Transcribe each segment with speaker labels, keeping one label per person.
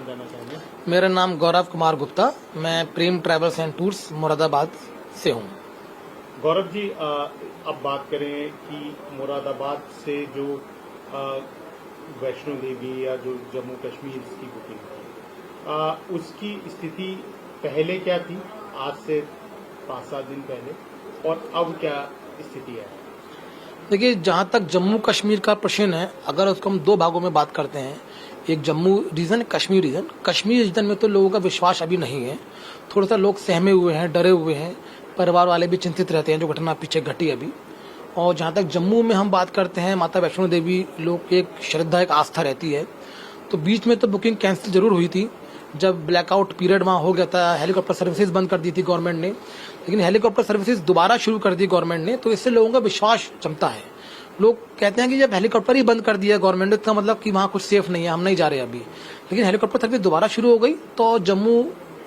Speaker 1: जानना चाहेंगे?
Speaker 2: मेरा नाम गौरव कुमार गुप्ता, मैं प्रेम ट्रैवल्स एंड टूर्स मुरादाबाद से हूँ।
Speaker 1: गौरव जी, अब बात करें कि मुरादाबाद से जो वैष्णो देवी या जो जम्मू कश्मीर की बुकिंग है, उसकी स्थिति पहले क्या थी, आज से 5-7 दिन पहले, और अब क्या स्थिति है?
Speaker 2: देखिए, जहाँ तक जम्मू कश्मीर का प्रश्न है, अगर उसको हम दो भागों में बात करते हैं, एक Jammu region, Kashmir region. Kashmir region में तो लोगों का विश्वास अभी नहीं है, थोड़ा सा लोग सहमे हुए हैं, डरे हुए हैं, परिवार वाले भी चिंतित रहते हैं जो घटना पीछे घटी अभी। और जहाँ तक जम्मू में हम बात करते हैं, माता वैष्णो देवी लोग की एक श्रद्धा, एक आस्था रहती है। तो बीच में तो बुकिंग कैंसिल जरूर हुई थी, जब ब्लैकआउट पीरियड वहाँ हो गया था, हेलीकॉप्टर सर्विसेज बंद कर दी थी गवर्नमेंट ने, लेकिन हेलीकॉप्टर सर्विसेज दोबारा शुरू कर दी गवर्नमेंट ने, तो इससे लोगों का विश्वास जमता है। लोग कहते हैं कि जब हेलीकॉप्टर ही बंद कर दिया गवर्नमेंट ने, तो मतलब कि वहाँ कुछ सेफ नहीं है, हम नहीं जा रहे अभी। लेकिन हेलीकॉप्टर सर्विस दोबारा शुरू हो गई, तो जम्मू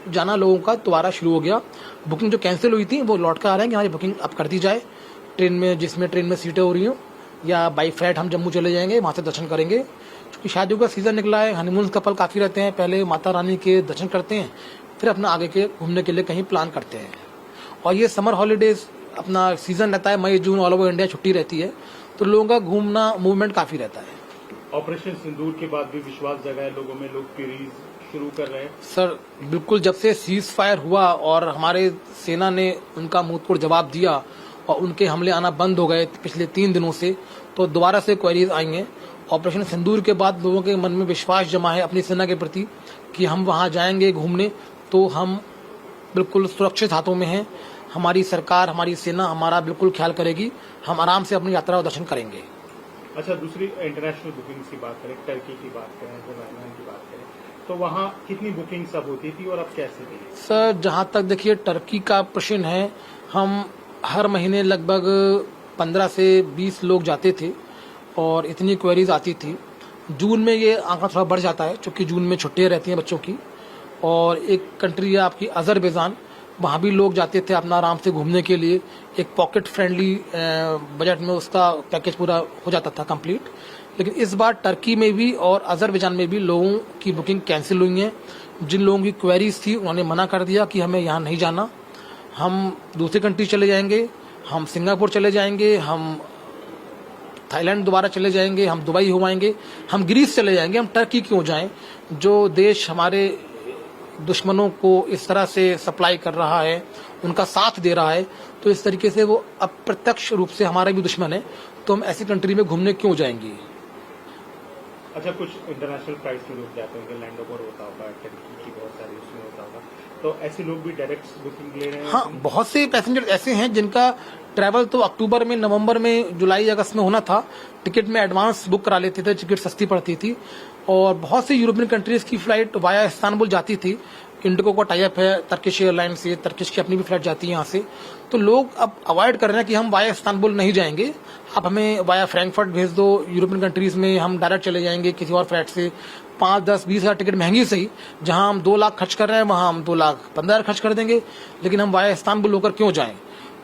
Speaker 2: जाना लोगों का दोबारा शुरू हो गया। बुकिंग जो कैंसिल हुई थी वो लौट कर आ रहे हैं कि हमारी बुकिंग अब कर दी जाए, ट्रेन में, जिसमें ट्रेन में सीटें हो रही हो, या बाई फ्लाइट हम जम्मू चले जाएंगे, वहाँ से दर्शन करेंगे। क्योंकि शादियों का सीजन निकला है, हनीमून कपल काफी रहते हैं, पहले माता रानी के दर्शन करते हैं, फिर अपना आगे के घूमने के लिए कहीं प्लान करते हैं। और ये समर हॉलीडेज अपना सीजन रहता है, मई जून ऑल ओवर इंडिया छुट्टी रहती है, तो लोगों का घूमना मूवमेंट काफी रहता है।
Speaker 1: ऑपरेशन सिंदूर के बाद भी विश्वास जगा है लोगों में, लोग क्यूरीज शुरू कर रहे हैं।
Speaker 2: सर बिल्कुल, जब से सीज फायर हुआ और हमारे सेना ने उनका मुंहतोड़ जवाब दिया और उनके हमले आना बंद हो गए पिछले 3 दिनों से, तो दोबारा से क्वेरीज आई हैं। ऑपरेशन सिंदूर के बाद लोगों के मन में विश्वास जमा है अपनी सेना के प्रति कि हम वहां जाएंगे घूमने तो हम बिल्कुल सुरक्षित हाथों में हैं। हमारी सरकार, हमारी सेना हमारा बिल्कुल ख्याल करेगी, हम आराम से अपनी यात्रा और दर्शन करेंगे।
Speaker 1: अच्छा, दूसरी इंटरनेशनल बुकिंग की बात करें, टर्की की बात करें, जर्मनी की बात करें, तो वहाँ कितनी बुकिंग सब होती थी और अब कैसे थी?
Speaker 2: सर जहाँ तक देखिए टर्की का प्रश्न है, हम हर महीने लगभग 15 से 20 लोग जाते थे और इतनी क्वेरीज आती थी। जून में ये आंकड़ा थोड़ा बढ़ जाता है, क्योंकि जून में छुट्टियाँ रहती हैं बच्चों की। और एक कंट्री है आपकी अजरबैजान, वहाँ भी लोग जाते थे अपना आराम से घूमने के लिए, एक पॉकेट फ्रेंडली बजट में उसका पैकेज पूरा हो जाता था कंप्लीट। लेकिन इस बार टर्की में भी और अजरबैजान में भी लोगों की बुकिंग कैंसिल हुई है। जिन लोगों की क्वेरीज थी उन्होंने मना कर दिया कि हमें यहाँ नहीं जाना, हम दूसरी कंट्री चले जाएंगे, हम सिंगापुर चले जाएंगे, हम थाईलैंड दोबारा चले जाएंगे, हम दुबई हो आएंगे, हम ग्रीस चले जाएंगे, हम टर्की क्यों जाएं, जो देश हमारे दुश्मनों को इस तरह से सप्लाई कर रहा है, उनका साथ दे रहा है। तो इस तरीके से वो अप्रत्यक्ष रूप से हमारा भी दुश्मन है, तो हम ऐसी कंट्री में घूमने क्यों जाएंगे।
Speaker 1: अच्छा, कुछ इंटरनेशनल फ्लाइट्स में रुक जाते हैं, लैंड ओवर होता होगा, टर्की की बहुत सारी उसमें होता होगा, तो ऐसे लोग भी डायरेक्ट बुकिंग ले रहे हैं?
Speaker 2: हाँ, बहुत से पैसेंजर ऐसे हैं जिनका ट्रैवल तो अक्टूबर में, नवंबर में, जुलाई अगस्त में होना था, टिकट में एडवांस बुक करा लेते थे, टिकट सस्ती पड़ती थी। और बहुत सी यूरोपियन कंट्रीज की फ्लाइट वाया इस्तांबुल जाती थी, इंडिगो का टाई अप है टर्किश एयरलाइन से, टर्किश की अपनी भी फ्लाइट जाती है यहाँ से। तो लोग अब अवॉइड कर रहे हैं कि हम वाया इस्तांबुल नहीं जाएंगे, आप हमें वाया फ्रैंकफर्ट भेज दो, यूरोपियन कंट्रीज में हम डायरेक्ट चले जाएंगे किसी और फ्लाइट से। 5, 10, 20 हज़ार टिकट महंगी सही, जहां हम 2 लाख खर्च कर रहे हैं वहां हम 2,15,000 खर्च कर देंगे, लेकिन हम वाया इस्तांबुल होकर क्यों जाएं।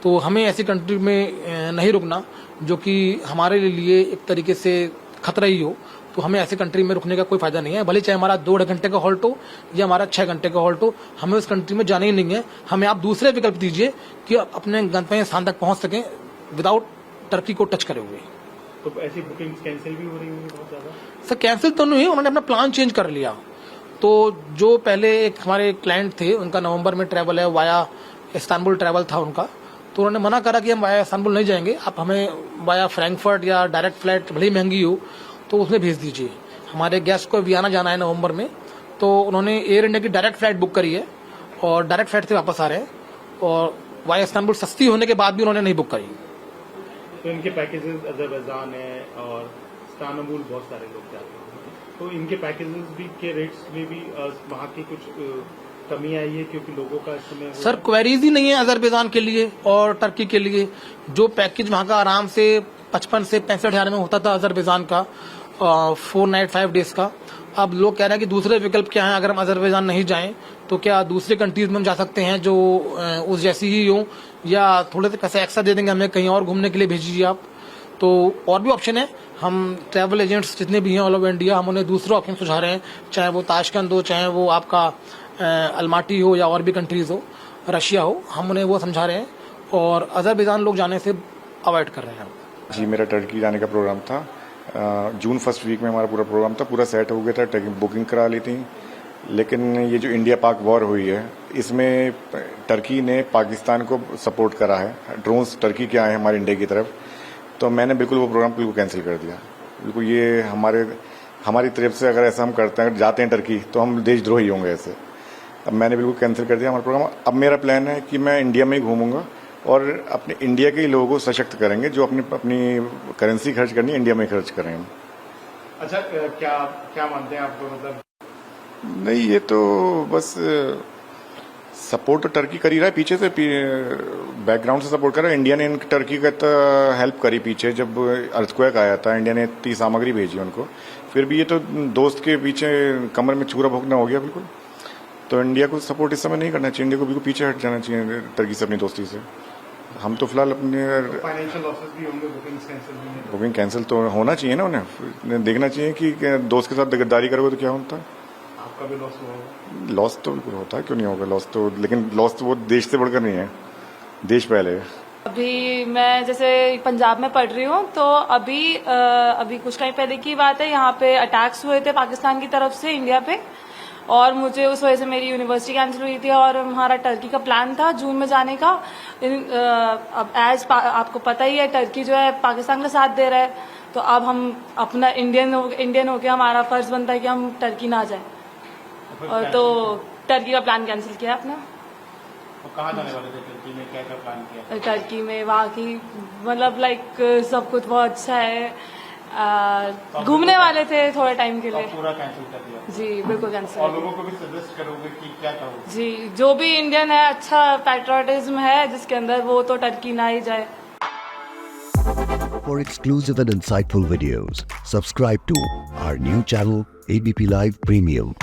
Speaker 2: तो हमें ऐसी कंट्री में नहीं रुकना जो कि हमारे लिए एक तरीके से खतरा ही हो, तो हमें ऐसी कंट्री में रुकने का कोई फायदा नहीं है। भले चाहे हमारा 2 घंटे का हॉल्ट हो या हमारा 6 घंटे का हॉल्ट हो, हमें उस कंट्री में जाना ही नहीं है। हमें आप दूसरे विकल्प दीजिए कि आप अपने गंतव्य स्थान तक पहुंच सकें विदाउट टर्की को टच करे हुए।
Speaker 1: तो ऐसी बुकिंग कैंसिल भी हो रही होंगी बहुत ज्यादा?
Speaker 2: सर कैंसिल तो नहीं, उन्होंने अपना प्लान चेंज कर लिया। तो जो पहले एक हमारे क्लाइंट थे, उनका नवंबर में ट्रैवल है, वाया इस्तांबुल ट्रैवल था उनका, तो उन्होंने मना करा कि हम वाया इस्तांबुल नहीं जाएंगे, आप हमें वाया फ्रैंकफर्ट या डायरेक्ट फ्लाइट भले ही महंगी हो तो उसमें भेज दीजिए। हमारे गेस्ट को वियना जाना है नवंबर में, तो उन्होंने एयर इंडिया की डायरेक्ट फ्लाइट बुक करी है और डायरेक्ट फ्लाइट से वापस आ रहे हैं, और वाया इस्तांबुल सस्ती होने के बाद भी उन्होंने नहीं बुक करी।
Speaker 1: तो इनके पैकेजेस अजरबैजान है और इस्तांबुल बहुत सारे लोग जाते हैं, तो इनके पैकेजेस भी के रेट्स में भी वहाँ की कुछ कमी आई है, क्योंकि लोगों का इसमें
Speaker 2: सर क्वेरीज ही नहीं है अजरबैजान के लिए और टर्की के लिए। जो पैकेज वहाँ का आराम से 55 से 65 हज़ार में होता था अजरबैजान का 4 नाइट 5 डेज का, अब लोग कह रहे हैं कि दूसरे विकल्प क्या है, अगर हम अजरबैजान नहीं जाएं तो क्या दूसरी कंट्रीज में हम जा सकते हैं जो उस जैसी ही हो, या थोड़े से पैसे एक्स्ट्रा दे देंगे हमें, कहीं और घूमने के लिए भेजिए आप। तो और भी ऑप्शन है। हम ट्रैवल एजेंट्स जितने भी हैं ऑल ओवर इंडिया, हम उन्हें दूसरे ऑप्शन सुझा रहे हैं, चाहे वो ताशकंद हो, चाहे वो आपका अलमाटी हो, या और भी कंट्रीज हो, रशिया हो, हम उन्हें वो समझा रहे हैं और अजरबैजान लोग जाने से अवॉइड कर रहे हैं।
Speaker 3: जी, मेरा टर्की जाने का प्रोग्राम था। जून फर्स्ट वीक में हमारा पूरा प्रोग्राम था, पूरा सेट हो गया था, बुकिंग करा ली थी। लेकिन ये जो इंडिया पाक वॉर हुई है, इसमें टर्की ने पाकिस्तान को सपोर्ट करा है। ड्रोन्स टर्की के आए हैं हमारे इंडिया की तरफ, तो मैंने बिल्कुल वो प्रोग्राम बिल्कुल कैंसिल कर दिया। बिल्कुल ये हमारी तरफ से अगर ऐसा हम करते हैं, जाते हैं टर्की, तो हम देशद्रोही होंगे ऐसे। अब मैंने बिल्कुल कैंसिल कर दिया हमारा प्रोग्राम। अब मेरा प्लान है कि मैं इंडिया में ही घूमूंगा और अपने इंडिया के ही लोगों को सशक्त करेंगे, जो अपनी करेंसी खर्च करनी है इंडिया में खर्च करेंगे।
Speaker 1: अच्छा, क्या मानते हैं आप तो, मतलब
Speaker 3: नहीं, ये तो बस सपोर्ट तो टर्की कर ही रहा है, पीछे से बैकग्राउंड से सपोर्ट कर रहा है। इंडिया ने टर्की का तो हेल्प करी पीछे, जब अर्थक्वेक आया था इंडिया ने इतनी सामग्री भेजी उनको। फिर भी ये तो दोस्त के पीछे कमर में छुरा भोंकना हो गया बिल्कुल। तो इंडिया को सपोर्ट इस समय नहीं करना चाहिए, इंडिया को बिल्कुल पीछे हट जाना चाहिए टर्की से अपनी दोस्ती से। हम तो फिलहाल अपने
Speaker 1: फाइनेंशियल लॉसेस भी होंगे,
Speaker 3: बुकिंग कैंसिल तो होना चाहिए ना, उन्हें देखना चाहिए कि दोस्त के साथ गद्दारी करोगे तो क्या होता है।
Speaker 1: आपका भी लॉस हुआ?
Speaker 3: लॉस तो बिल्कुल होता है, क्यों नहीं होगा लॉस तो, लेकिन लॉस तो वो देश से बढ़कर नहीं है, देश पहले है।
Speaker 4: अभी मैं जैसे पंजाब में पढ़ रही हूँ, तो अभी कुछ टाइम पहले की बात है, यहाँ पे अटैक्स हुए थे पाकिस्तान की तरफ से इंडिया पे, और मुझे उस वजह से मेरी यूनिवर्सिटी कैंसिल हुई थी और हमारा टर्की का प्लान था जून में जाने का। अब आपको पता ही है, टर्की जो है पाकिस्तान का साथ दे रहा है, तो अब हम अपना इंडियन होके हमारा फर्ज बनता है कि हम टर्की ना जाए, और तो टर्की का प्लान कैंसिल किया अपना।
Speaker 1: तो कहाँ जाने वाले थे टर्की में, क्या क्या प्लान किया?
Speaker 4: टर्की में वहाँ की मतलब सब कुछ बहुत अच्छा है, घूमने वाले थे थोड़े टाइम के लिए।
Speaker 1: पूरा कैंसिल कर दिया?
Speaker 4: जी बिल्कुल कैंसिल।
Speaker 1: और लोगों को भी सजेस्ट करोगे कि क्या करोगे?
Speaker 4: जी, जो भी इंडियन है, अच्छा पैट्रियोटिज्म है जिसके अंदर, वो तो टर्की ना ही जाए।
Speaker 5: For exclusive and insightful videos, subscribe to our new channel ABP Live Premium.